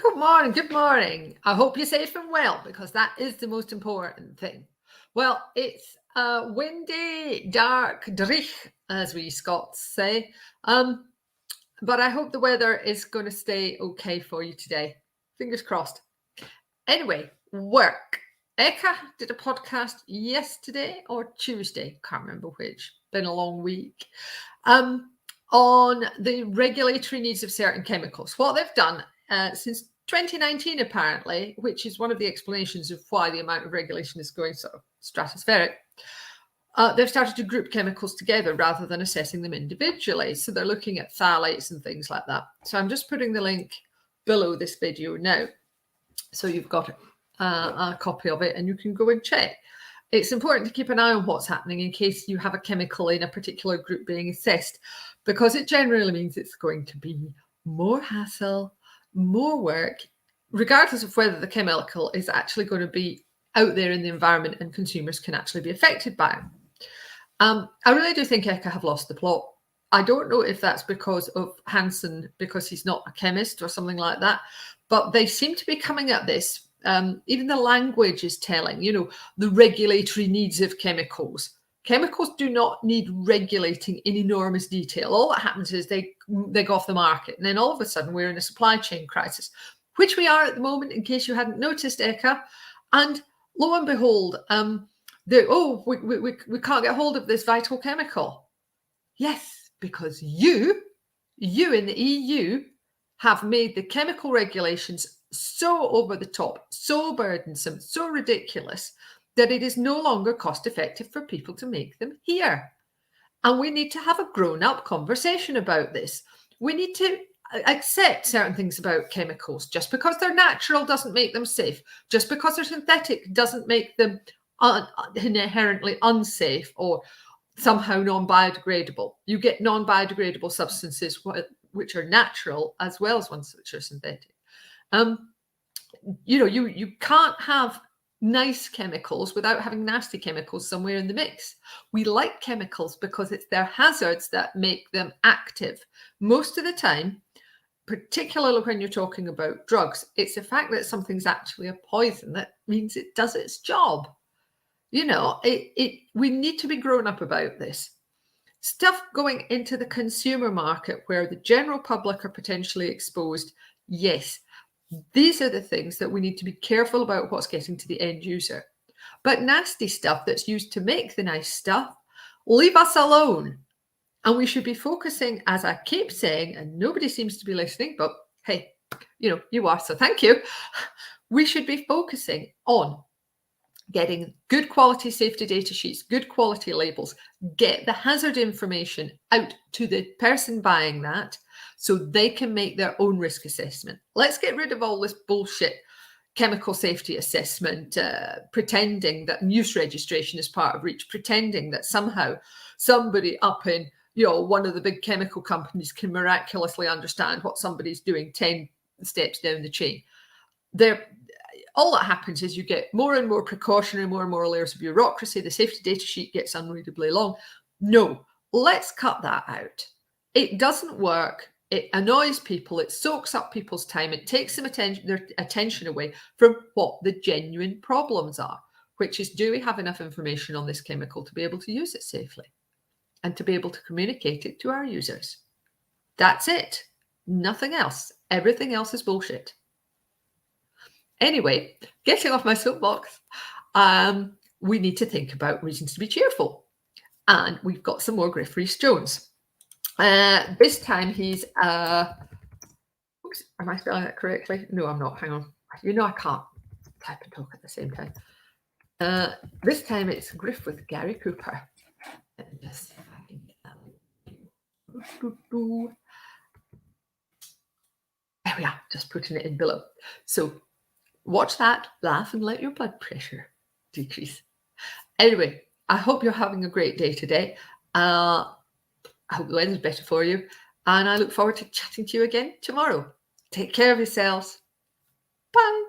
Good morning, good morning. I hope you're safe and well, because that is the most important thing. Well, it's windy, dark, dreich, as we Scots say. But I hope the weather is going to stay okay for you today. Fingers crossed. Anyway, work. ECHA did a podcast yesterday or Tuesday, can't remember which, been a long week, on the regulatory needs of certain chemicals. What they've done since 2019, apparently, which is one of the explanations of why the amount of regulation is going sort of stratospheric, they've started to group chemicals together rather than assessing them individually. So they're looking at phthalates and things like that. So I'm just putting the link below this video now. So you've got a copy of it and you can go and check. It's important to keep an eye on what's happening in case you have a chemical in a particular group being assessed, because it generally means it's going to be more hassle, more work, regardless of whether the chemical is actually going to be out there in the environment and consumers can actually be affected by it. I really do think ECHA have lost the plot. I don't know if that's because of Hansen, because he's not a chemist or something like that, but they seem to be coming at this. Even the language is telling, the regulatory needs of chemicals. Chemicals do not need regulating in enormous detail. All that happens is they go off the market, and then all of a sudden we're in a supply chain crisis, which we are at the moment, in case you hadn't noticed, ECHA. And lo and behold, we can't get hold of this vital chemical. Yes, because you in the EU have made the chemical regulations so over the top, so burdensome, so ridiculous that it is no longer cost effective for people to make them here. And we need to have a grown-up conversation about this. We need to accept certain things about chemicals. Just because they're natural doesn't make them safe. Just because they're synthetic doesn't make them inherently unsafe or somehow non-biodegradable. You get non-biodegradable substances which are natural as well as ones which are synthetic. You can't have nice chemicals without having nasty chemicals somewhere in the mix. We like chemicals because it's their hazards that make them active. Most of the time, particularly when you're talking about drugs, it's the fact that something's actually a poison that means it does its job. We need to be grown up about this. Stuff going into the consumer market where the general public are potentially exposed, yes, these are the things that we need to be careful about what's getting to the end user. But nasty stuff that's used to make the nice stuff, leave us alone. And we should be focusing, as I keep saying, and nobody seems to be listening, but hey, you are, so thank you. We should be focusing on getting good quality safety data sheets, good quality labels, get the hazard information out to the person buying that so they can make their own risk assessment. Let's get rid of all this bullshit chemical safety assessment, pretending that use registration is part of REACH, pretending that somehow somebody up in one of the big chemical companies can miraculously understand what somebody's doing 10 steps down the chain. All that happens is you get more and more precautionary, more and more layers of bureaucracy. The safety data sheet gets unreadably long. No, let's cut that out. It doesn't work. It annoys people. It soaks up people's time. It takes their attention away from what the genuine problems are, which is, do we have enough information on this chemical to be able to use it safely and to be able to communicate it to our users? That's it. Nothing else. Everything else is bullshit. Anyway, getting off my soapbox, we need to think about reasons to be cheerful. And we've got some more Griff Rhys Jones. This time he's, oops, am I spelling that correctly? No, I'm not. Hang on. I can't type and talk at the same time. This time it's Griff with Gary Cooper. Let me just see if I can get that. There we are, just putting it in below. So watch that, laugh, and let your blood pressure decrease. Anyway, I hope you're having a great day today. I hope the weather's better for you. And I look forward to chatting to you again tomorrow. Take care of yourselves. Bye.